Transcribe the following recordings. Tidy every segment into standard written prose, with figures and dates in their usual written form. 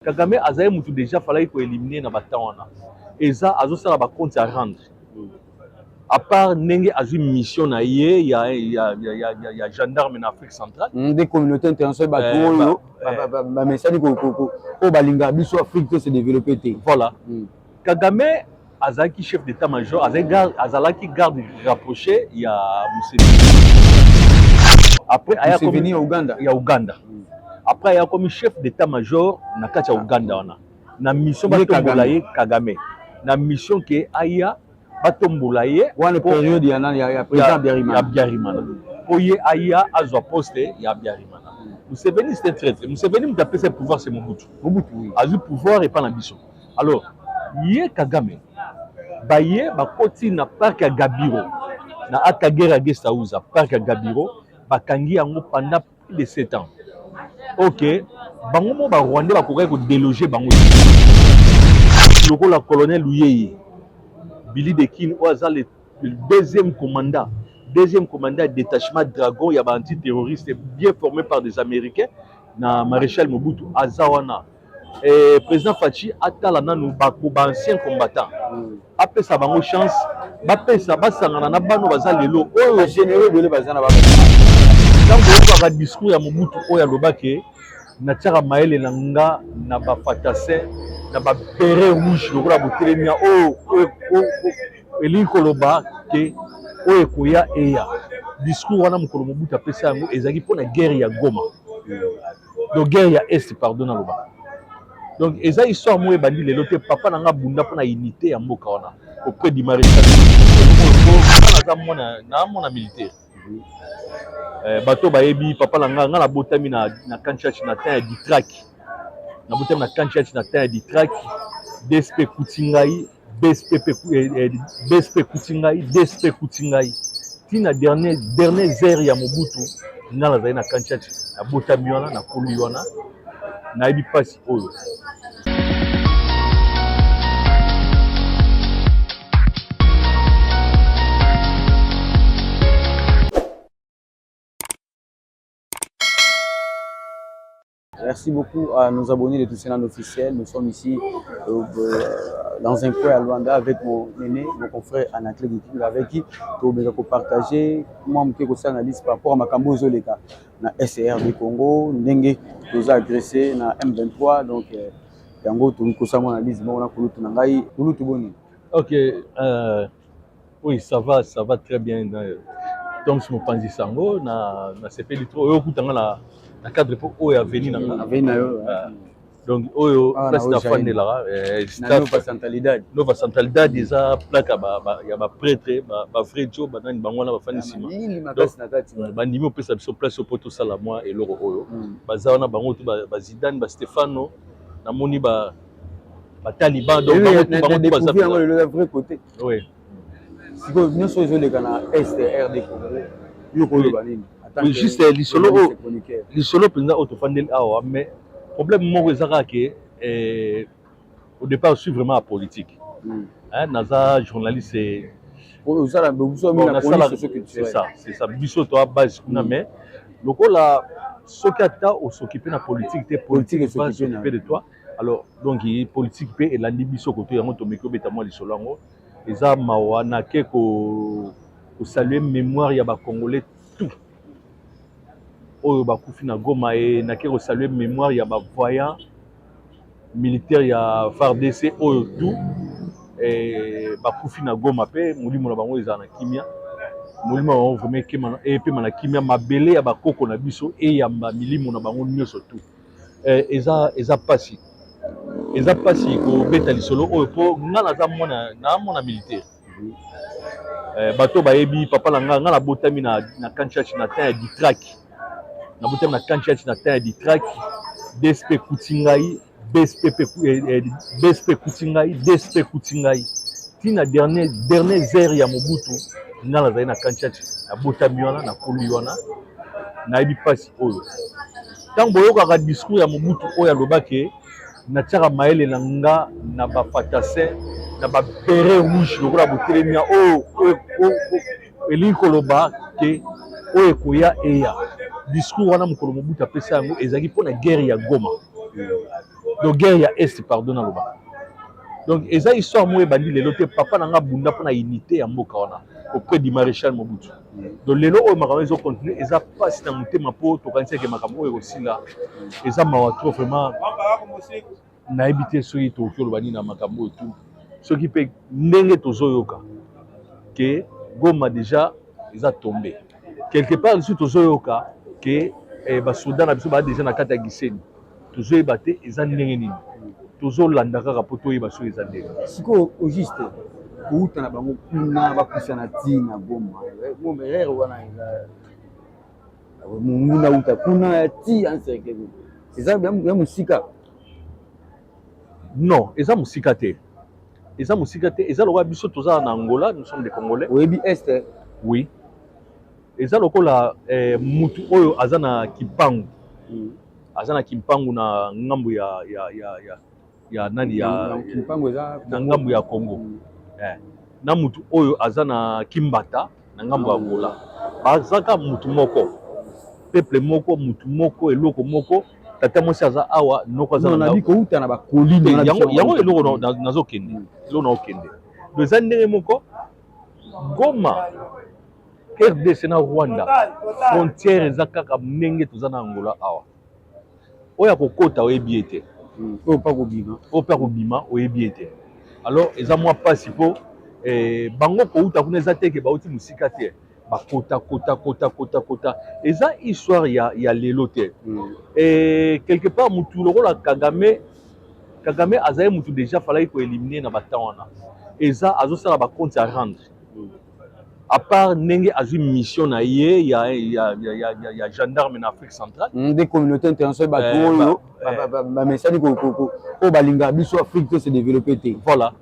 Kagame azaye mutu déjà fallait ko éliminer na batawana. Et ça azo sala ba compte à rendre. À part nenge azu mission na ye ya gendarme en Afrique centrale. Des communautés internationales ba message ko balinga biso Afrique se développer. Voilà. Kagame azaki chef d'état-major, azalaki garde rapproché ya Museveni. Après aya comme Uganda. Ya Uganda. Après il y a comme chef d'état-major na kati ya Uganda wana. Na mission batombola ye Kagame. Na mission ke aya batombola ye wana période ya président Biarimana. Pour ye aya azwa poste ya Biarimana. Museveni c'était traître. Museveni mutapé ses pouvoirs c'est Mobutu. Mobutu oui. A eu pouvoir et pas l'ambition. Alors, ye Kagame baye bakoti na parc ya Gabiro. Na Akagera Guest House parc ya Gabiro bakangi yango pendant plus de 7 ans. Ok, bango mo ba Rwandais ba koka ko déloger bango. Loko la colonel Uyeye Billy de Kin oza le deuxième commandant détachement Dragon ya ba antiterroriste bien formé par des Américains na maréchal Mobutu Azawana. Et président Fachi atala nanu ba ancien combattant. Apesa bango chance, ba pesa ba sangana na bano baza lelo oyo généraux de bazana ba. Quand vous avez discours ya Mobutu oya lobake na tchara maele na nga na ba fatase na ba beret rouge lokola botelemia elinko loba ke oyo koya eya discours wana mokolo Mobutu apesa yango ezaki mpona guerre ya Goma. Donc guerre ya Est pardon na loba. Donc eza histoire mo ebandi lelo te papa na nga bunda mpona unité ya mboka wana auprès du maréchal na mona militaire. Bato bayebi papa langa nga na botami na kanchach na temps ya Ditrak na botami na kanchach na temps ya Ditrak DSP Kutingai DSP Kutingai tina dernière heure ya Mobutu nga nazali na kanchach na botami wana na kolu wana na yebi pasi oyo. Merci beaucoup à nos abonnés de Tous Sénat officiel. Nous sommes ici dans un coin à Luanda avec mon aîné, mon confrère Anaclé Guikin, avec qui nous avons partagé comment nous avons analyse par rapport à Makambo Zoleka, na SR du Congo, Ndenge, nous a agressé na M23, donc yango tout nous avons analyse, on a coulu tout nangai, coulu tout bon. Ok, oui ça va très bien. Tom je me pense sango na CP du trop au kutanga na cadre pour oyo aveni na donc oyo place na fande la Nova Centralidad déjà plaque ya ba prêtre ba vrai job banani bango na ba fandi sima bandimi opesa biso place pour tout ça la moi et loro oyo baza wana bango to ba Zidane ba Stefano na moni ba Taliban donc bango baza le vrai côté oui si vous venez sur les canaux SR des Congo yo ko lo banini. Oui, juste les solo président autofandel awa mais problème moko ezaka ke au départ je suis vraiment à politique. Naza journaliste c'est ça biso to base kuna mais lokola soki ata s'occuper na politique te politique va s'occuper de toi alors donc politique pe elandi biso koto yango to meko beta moi lisolo yango eza mawa na ke ko saluer mémoire ya ba congolais tout oyo bakufi na Goma et na ke ko saluer mémoire ya ba voyant militaire ya FARDC oyo tout et bakufi na Goma pe mulimo na bango eza na kimia mulimo bango vraiment kema et pe na kimia mabele ya bakoko na biso et ya milimo na bango nyonso tout eza pasi ko beta lisolo oyo po nga na mona militaire bato bayebi papa langa nga na botami na kanchach na temps ya Ditrak na botami na kanchach na temps ya Ditrak DSP Kutingai tina dernière heure ya Mobutu nga nazali na kanchach na botami wana na kolu wana na yebi pasi oyo ntango boyokaka discours ya Mobutu oyo alobake na tchara maele na nga na ba fatase na ba beret rouge lokola botelemia elinko loba ke oyo koya eya discours wana mokolo Mobutu apesa yango ezalaki mpona guerre ya Goma. donc guerre ya est pardon na loba donc eza histoire moi bandi lelo te papa nanga bunda pona unité ya mboka wana auprès du maréchal Mobutu donc lelo oyo makambo ezo continuer eza pasi na motema po tokanisi ke makambo oyo osila eza mawa trop vraiment nayebi te soki tokoki oloba nini na makambo oyo tu soki mpe ndenge tozoyoka ke Goma déjà eza tombé quelque part lisusu tozoyoka ke basoda na biso baa déjà na kati ya Gisenyi tozoyeba te eza ndenge nini tozolanda kaka po toyeba soki eza ndenge sikoyo auguste kouta na bango kuna bakusana ntina Goma momerere wana eza monguna uta kuna ti encercle eza ya mosika non eza mosika te eza mosika te eza lokola biso toza na Angola nous sommes des Congolais oyebi est oui eza lokola mutu oyo aza na kipangu aza na kimpangu na ngambu ya nani ya kimpangu eza na ngambu ya Congo na mutu oyo aza na Kimbata na ngambu ya Angola bazaka mutu moko peuple moko mutu moko eloko moko tata mosi aza awa noko aza na biko uta na bakolini yango eloko nazokende eloko naokende donc eza ndenge moko Goma RDC na Rwanda frontière eza kaka ndenge toza na Angola awa oya kokota oyebi ete oyo pa kobima oyebi ete alors eza mwa pasi po bango kouta kuna eza teke bauti mosika te bakota eza histoire ya lelo te quelque part mutu lokola Kagame azaye mutu déjà falaki koéliminer na batan wana eza azosala bacompte à rendre à part ndenge azwi mission na ye ya gendarme na Afrique centrale des communautés internationales bato oyo bamesani oyo balinga biso Afrique to se développer te voilà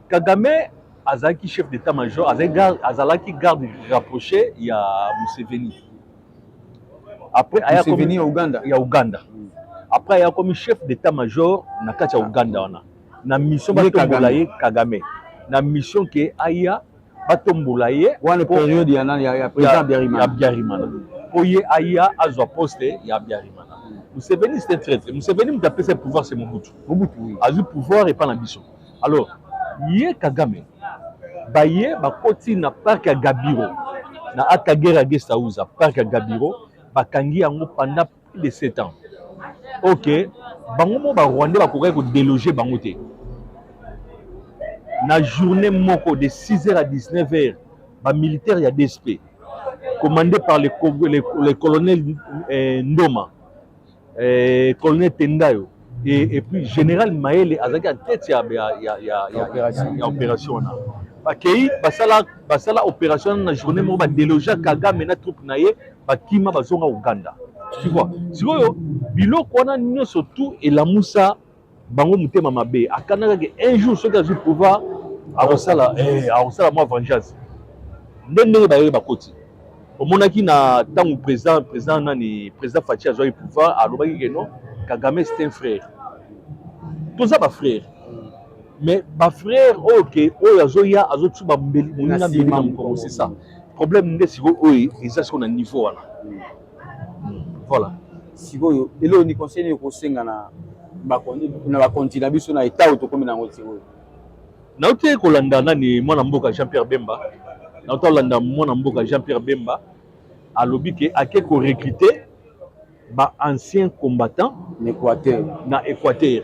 Kagame azalaki chef d'état-major azalaki garde rapproché ya Museveni après Museveni ya Uganda après aya komi chef d'état-major na kati ya Uganda wana na mission batombola ye Kagame na mission ke aya batombola ye wana période ya nani ya président Biarimana po ye aya azwa poste ya Biarimana Museveni c'était traître Museveni mutu apesa pouvoir c'est Mobutu azwi pouvoir epa na biso alors ye Kagame baye bakoti na parc ya Gabiro na Akagera Guest House parc ya Gabiro bakangi yango pendant plus de 7 ans ok bango mo ba Rwandais bakokai ko déloger bango te na journée moko de 6h à 19h ba militaire ya DSP commandé par le colonel Ndoma colonel Tendayo et puis général Maele azaki à tête ya opération na bakei basala opération na journée moko ba déloger Kagame na troupe na ye bakima bazonga Uganda tu vois sikoyo biloko wana nyonso tout elamusa bango mutema mabe akanaka ke un jour soki azwi pouvoir akosala mwa vengeance ndenge baye bakoti omonaki na ntango président nani président Fachi azwaki pouvoir alobaki ke non Kagame c'est un frère toza bafrère mais bafrère oyo azoya azotuba moninga mbeli na mokongo c'est ça problème nde sikoyo oyo eza sikoyo na niveau wana voilà sikoyo elo ni conseil ni kosenga na bakonti na biso na etat oyo tokomi nango sikoyo nauti kolanda nani mwana mboka Jean-Pierre Bemba nauti kolanda mwana mboka Jean-Pierre Bemba alobi ke ake ko recruter ba ancien combattant na Équateur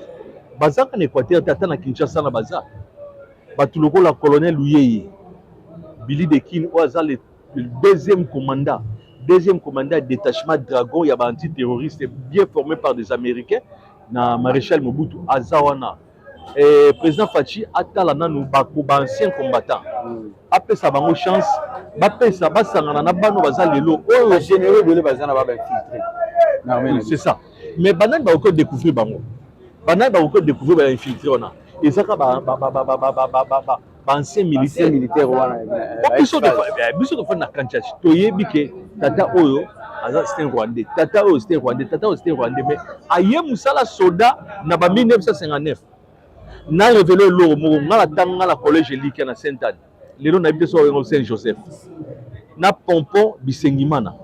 bazaka na Équateur tata na Kinshasa na baza batu lokola colonel Luyeye Billy de Kin oaza le deuxième commandant détachement Dragon ya ba antiterroriste bien formé par des Américains na maréchal Mobutu azawana président Fachi atala nanu ba ancien combattant apesa bango chance bapesa basangana na bano baza lelo oyo généraux de bazana ba infiltré c'est ça mais banani ba ko découvrir bango banani ba ko découvrir ba infiltré ona ezaka ba ancien militaire wana biso de fa na Kanchachi toyebi ke tata oyo aza c'était Rwandais tata oyo c'était Rwandais mais aye musala soda na ba 1959 na révélé loro moko ngala tanga la collège Likia na Sainte-Anne lelo na biso ngo Saint Joseph na Pompon Bisengimana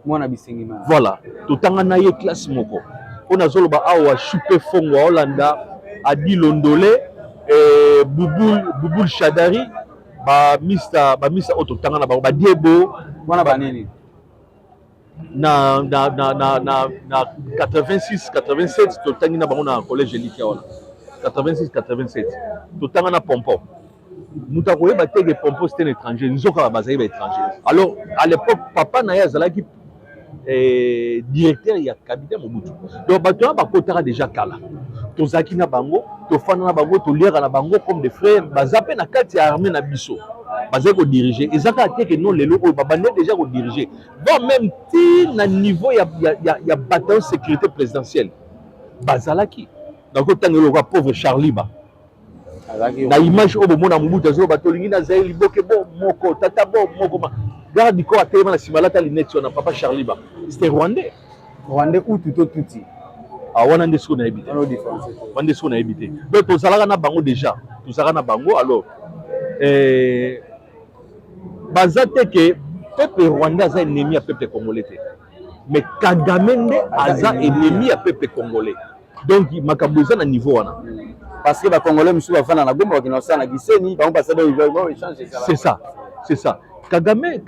mwana Bisengimana voilà totanga na ye classe moko on a zolo ba awa Choupe Fongo Hollanda Adi Londolé Bouboul Chadari ba Mr Otto Tangana ba Diebo wana banini na 86 87 to tangi na bango na collège Elite wana 86 87 to tanga na Pompo muta koyeba tege Pompo c'était un étranger nzoka bazali ba étranger. Alors à l'époque papa na ya zalaki directeur ya cabinet Mobutu, donc bato ba kotaka déjà kala tozaki na bango tofana na bango toliera na bango comme des frères bazape na kati ya armée na biso bazali ko diriger ezaka te que non lelo oyo babande déjà ko diriger bon même ti na niveau ya bataillon sécurité présidentielle bazalaki donc tangelo ka pauvre Charlie Ba na image oyo bomona Mobutu azo bato lingi na Zaïli boke bo moko tata bo moko garde du corps à tellement la simalata linette sur papa Charlie Ba c'était rwandais ou tuti wana nde siko na habité wana siko na habité donc tozalaka na bango déjà tozalaka na bango alors baza te que peuple rwandais aza ennemi ya peuple congolais te mais Kagame nde aza ennemi ya peuple congolais donc makambo eza na niveau wana parce que ba congolais musu bafana na gomba bakina sana giseni bango passer ils échange c'est ça Kagame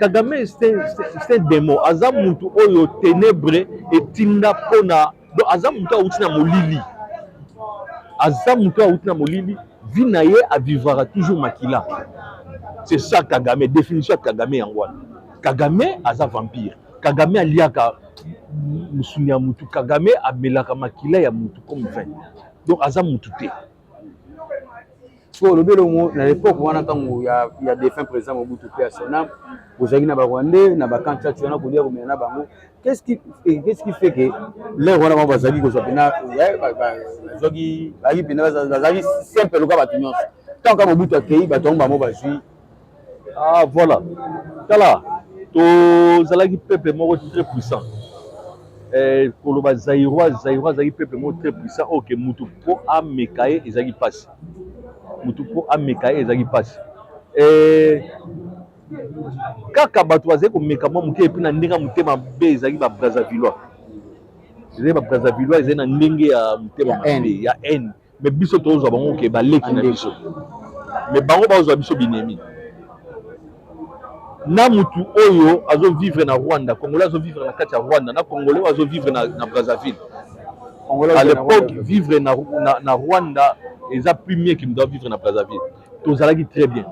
c'est un démon aza mutu oyo ténèbre et tinda pona donc aza mutu auti na molili vie na ye avivara toujours makila. C'est ça Kagame, définition de Kagame yango wana. Kagame aza vampire, Kagame aliaka musuni ya mutu, Kagame amelaka makila ya mutu comme vin, donc aza mutu te. So le belo na l'époque wana quand il y a des fins présents Mobutu pe asona bozaki na ba Rwandais na ba kancha tu na ko dire na bango qu'est-ce qui fait que les wana bazaki ko sapena zogi bagi pena bazaki simple ka batunyo tant que Mobutu akei ba tomba mo bazui voilà tala to zalaki peuple moko très puissant koloba Zaïrois zaki peuple moko très puissant OK mutu po amekaye ezaki passe mutu po amekaye ezaki passe kaka bato bazali komeka mwa moke epi na ndenge ya motema mabe ezalaki ba Brazzavillois ezali na ndenge ya motema mabe ya haine mais biso tozwa bango ke baleki na biso mais bango bazwa biso binemi na mutu oyo azovivre na Rwanda congolais azovivre na kati ya Rwanda na congolais azovivre na Brazzaville à l'époque vivre na Rwanda eza plus mieux qu'il doit vivre na Brazzaville tozalaki très bien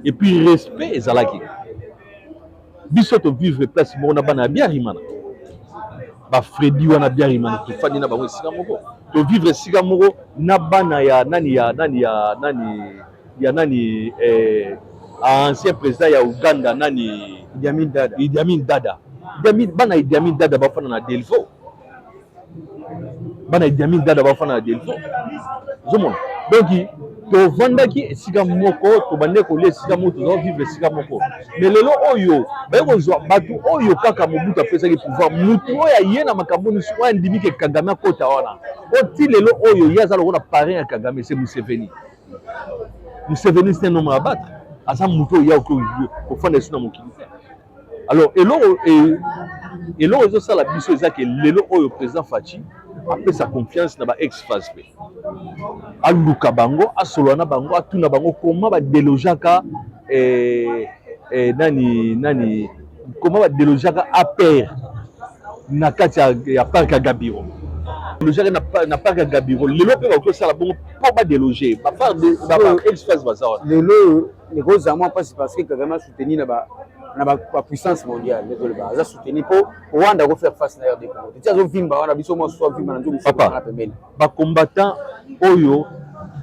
et puis respect ezalaki biso to vivre place moko na bana bien rimana ba Freddy wana bien rimana to fandi na bango esika moko to vivre esika moko na bana ya nani ancien président ya Uganda nani Idi Amin Dada bafana na Delfo zomona donc tovandaki esika moko tobande kolia esika moko toza vivre esika moko mais lelo oyo baye kozwa bato oyo kaka Mobutu apesaki pouvoir mutu oyo aye na makambo nyonso oyo andimi ke Kagame akota wana oti lelo oyo ye aza lokola parrain ya Kagame c'est Museveni c'est un homme à battre aza mutu oyo ya kofanda esu na mokili te alors eloko ezosala biso eza ke lelo oyo président Faci apesa confiance na ba ex-phase pe aluka bango asolola na bango atuna bango comment badelojaka nani comment badelojaka APR na kati ya parc ya Gabiro delojaka na parc ya Gabiro lelo mpe bakosala bongo mpo badeloge ba ex-phase bazawa lelo ekozama mpasi parce que Kagame asoutenir na ba puissance mondiale aza soutenir mpo Rwanda faire face na RD Congo ti azovimba wana biso mwa so vimba na nzomo na pembeni bacombattant oyo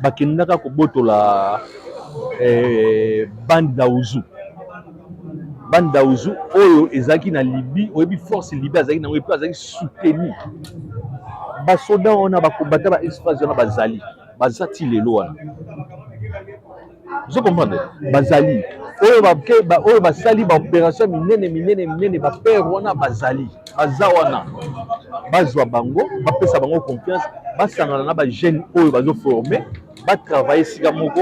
bakendaka kobotola bande Daouzou oyo ezalaki na Libye oyebi force Libye azalaki nango epe azalaki soutenir basoda wana bacombattant ba ex-phase wana baza ti lelo wana vous comprenez bazali oyo basali ba opération minene ba père wana bazali baza wana bazwa bango bapesa bango confiance basangana na ba jeune oyo bazo former ba travailler sika moko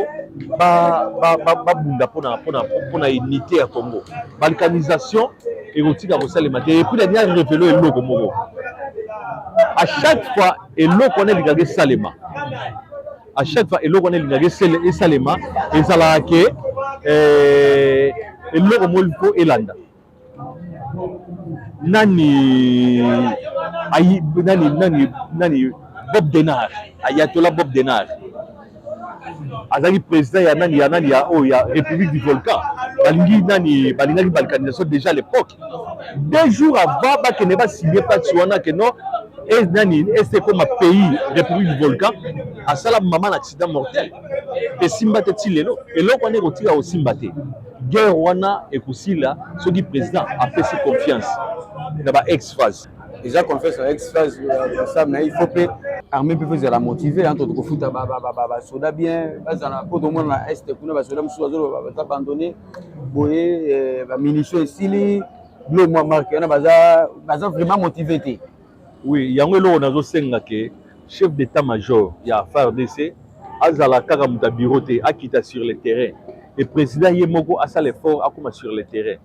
babunda pona unité ya Congo balkanisation erotika kosalema te et puis la dernière révélo eloko moko À chaque fois, et l'eau connaît les gars Salema. À chaque fois, et l'eau connaît les gars Salema, et ça l'a hacké, et l'eau comme il faut, et l'anda. Nani Bob Denard, Ayatollah Bob Denard. Azali président ya nani ya République du Volcan. Balingi nani balkanisation déjà à l'époque. 2 jours avant que ne pas signer pas Tsuana que non et nani c'est comme un pays République du Volcan à sala maman accident mortel. Et Simba te tilelo et là on est retiré au Simba te. Guerre wana et kusila ce qui président a fait ses confiance dans ba ex-phase. Déjà qu'on fait son ex-phase, il faut que l'armée puisse la motiver. Entre autres, il faut que soda bien, pour tout le monde à l'Est, pour les soldats qui abandonné, les munitions ici, le mois marqué, on a vraiment motivé. Oui, il y a un chef d'état-major, il y a FARDC, Azala Karamuta Birote, Akita sur le terrain. Le président Yemoko a fait l'effort à sur le terrain.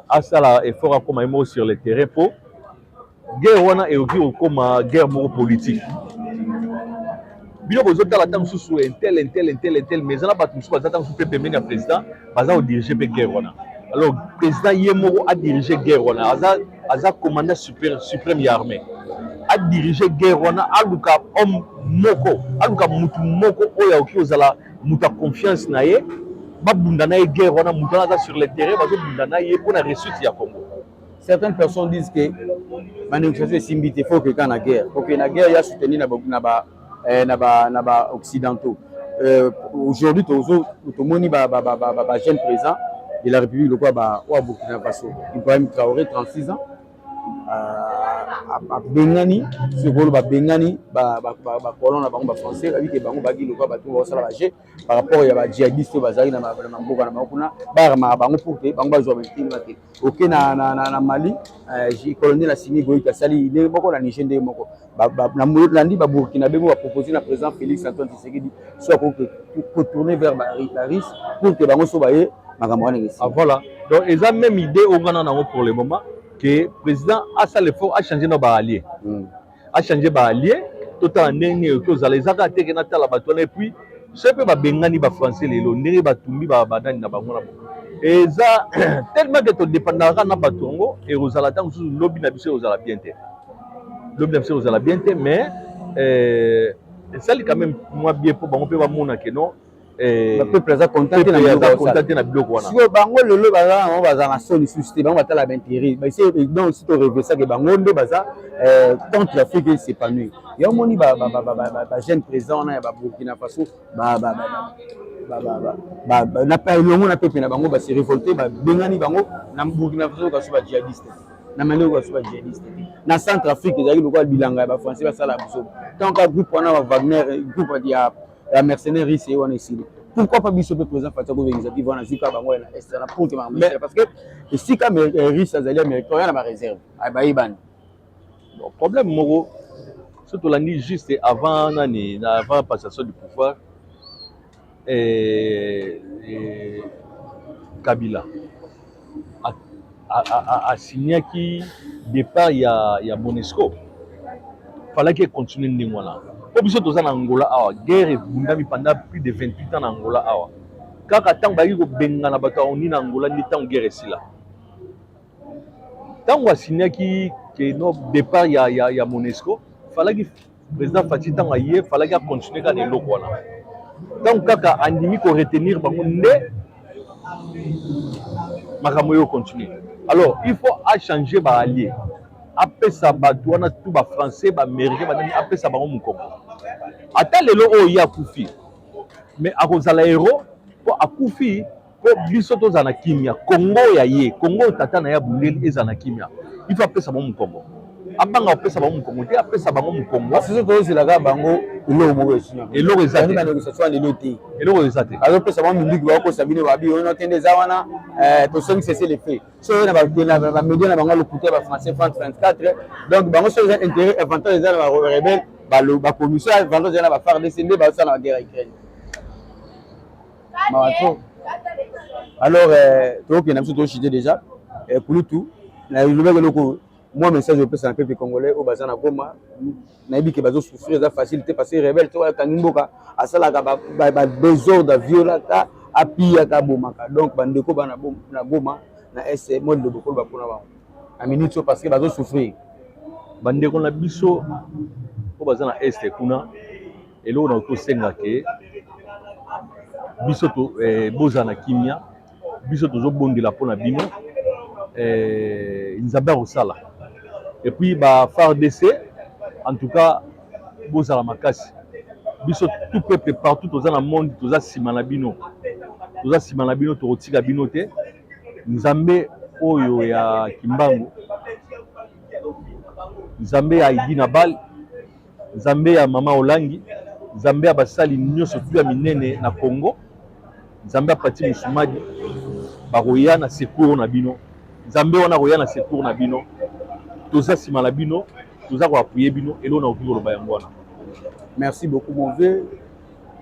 A fait l'effort à sur le terrain pour guerre wana et aussi comme guerre politique. Bien que vous êtes là sous intel mais ça n'a pas tout ça attend sous PPM président baza diriger la guerre wana. Alors président Yemoko a dirigé guerre wana aza commandant suprême de l'armée. A dirigé guerre wana aluka homme moko aluka mutu moko oya oki ozala muta confiance na ye babunda na guerre wana mutu aza sur le terrain bazo bunda na ye pour la réussite ya Congo. Certaines personnes disent que la négociation est simbité, il faut que quand la guerre, faut que la guerre y a soutenu les occidentaux. Aujourd'hui, tout le monde est jeune président de la République de Burkina Faso. Ibrahim Traoré, 36 ans. Bengani, ce rôle Bengani, colon na bango français, avec que bango bagi le quoi bateau ça la gé par rapport à djihadiste bazari na mboka na makuna ba bango pour que bango bazwa meeting mate. OK na Mali, j'ai colonel Assimi Goïta Sali, ne boko na Niger de moko. Na Molandi ba Burkina Faso a proposé na président Félix Antoine Tshisekedi soit pour tourner vers la RIS pour que bango so baye makambo na ngisi. Voilà. Donc ils ont même idée au Ghana pour le moment. Que le président a fait l'effort à changer nos alliés. A changé nos alliés, tout en ayant que les attaques qui n'ont pas la et puis, ce que les Bengani, les Français, les Londres, les Tumbi, les Badani, les Bangola. Et ça, tellement que tu dépendras de la Batongo, et aux alatans, le lobby n'a pas aux alabientés. Le lobby n'a pas aux alabientés, mais ça, c'est quand même moi bien pour qu'on peut voir mon non. Le peuple est content na biloko wana. Si bango lelo baza on baza na soni suscité bango batala l'intérêt. Mais c'est donc si tu rêves ça que bango ndo baza contre l'Afrique s'épanouir. Ya moni ba jeune président na ba Burkina Faso na pa longo na peuple na bango ba se révolter ba bengani bango na Burkina Faso ka suba djihadiste. Na Mali ka suba djihadiste. Na Centrafrique ezali lokwa bilanga ba français ba sala biso. Tant que groupe wana ba Wagner groupe ya la mercenaire ici on est ici. Pourquoi pas biso président Fatako initiative on a jusqu'à bango na est na pour que parce que si comme risque azali américain na ma réserve ay ba iban. Le problème moko surtout la nuit juste avant avant passation du pouvoir et Kabila a signé qui départ il y a Monesco. Fallait qu'il continue ndingo là. Obligé de en Angola, guerre pendant plus de 28 ans en Angola. Quand tant que benga na bato on en Angola ni tant guerre ici là. Tant on a signé qui no départ il y a Monesco, fallait que le président Fati tant aille, fallait qu'il continue à les locaux là. Tant kaka andimi ko retenir bango ndé makamoyo continue. Alors il faut changer ba allié. Après ça batouana tout ba français ba américain ba après ça bango mukongo. Ata lelo o ya kufi. Mais akozala héros pour akufi pour biso to zana kimia. Congo ya ye, Congo tata na ya bundeli ezana kimia. Il faut après ça bango mukongo. Abanga après ça bango mukongo, après ça bango mukongo. C'est to c'est la ga bango ilo mo wesina. Elo ezate. Na négociation lelo té. Elo ezate. Alors après ça bango mingi ba ko sabine ba bi on tende zawana to songi cesser les faits. So na ba média na bango le côté ba français France 24. Donc bango so intérêt avantage za ba rebelle ba commission avantage za ba faire descendre ba ça na guerre Ukraine. Alors to que na biso to chité déjà pour tout na le loko moi message au peuple peuple congolais au bazana Goma nayebi ke bazo souffrir za facilité parce que rebelle to kanimboka asala ka ba désordre violata apia ka bomaka donc bandeko bana na Goma na ese mode de bokolo ba pona ba a minute parce que bazo souffrir bandeko na biso o bazana este kuna elo na to senga ke biso to bozana kimia biso tozo bondela pona bino nzambe osala et puis ba FARDC en tout cas bozala makasi biso tout peuple partout toza na monde toza sima na bino to otika bino te nzambe oyo ya Kimbangu nzambe ya Idina Bal nzambe ya mama Olangi nzambe ya basali nyonso tu ya minene na Congo nzambe ya Pati Musumadi baroya na secours na bino nzambe wana roya na secours na bino toza sima na bino toza ko appuyer bino elo na okiko loba yango wana. Merci beaucoup mon vieux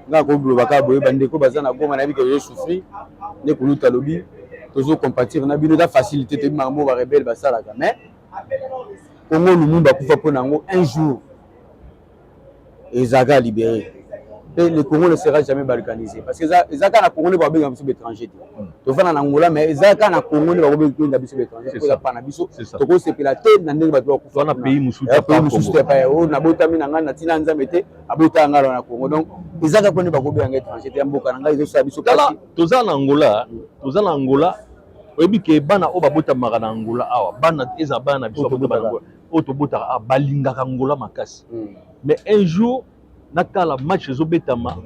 nga ko bloba ka boye bandeko bazana Goma na bi ke souffrir ne ko luta lobi tozo compatir na bino da facilité te mamo ba rebelle basala ka mais Congo Lumumba kufa pona ngo un jour Ezaga libéré. Et le Congo ne sera jamais balkanisé. Parce que Ezaga na Congo ne va pas bien sur l'étranger. Tu vas en Angola, mais Ezaga na Congo ne va pas bien sur l'étranger. C'est ça. C'est ça. Tu vas se pilater dans des bateaux. Tu vas na pays mususu. Pays mususu pas. Oh, na bota mi nanga na tina nzamete, abota ngalo na Congo. Donc Ezaga ne va pas bien sur l'étranger. Tu amboka nanga izo sa biso. Kala, tu vas en Angola. Oyebi ke bana o babota maka na Angola awa. Bana eza bana biso babota na Angola. O to bota balinga Angola makasi. Mais un jour, nakala match zo betama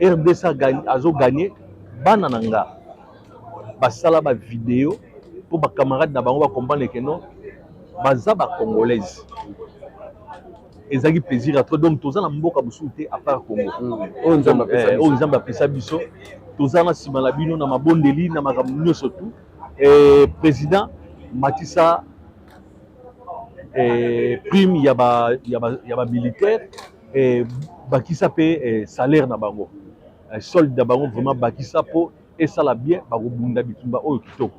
RDC azo gagné bana nanga basala ba vidéo pour ba camarades na bango ba comprendre que non baza ba congolaise ezaki plaisir à toi donc toza na mboka busuté à part Congo o nzamba pesa biso toza na sima la bino na mabondeli na makambo nyonso tout président Matissa prime ya ba militaire bakisa pe salaire na bango solde na bango vraiment bakisa po esala bien bakobunda bitumba oyo kitoko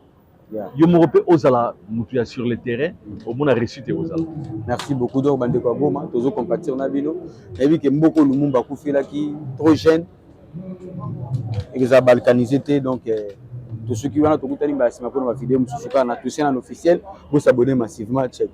yo moko pe ozala mutu ya sur le terrain omona réussite ozala. Merci beaucoup donc bandeko Goma tozo compatir na bino ebi ke mboko Lumumba kufelaki trop jeune et que balkanisé te donc tous ceux qui wana tokutani ba sima pona ba vidéo mususu kana tous en officiel vous s'abonner massivement check.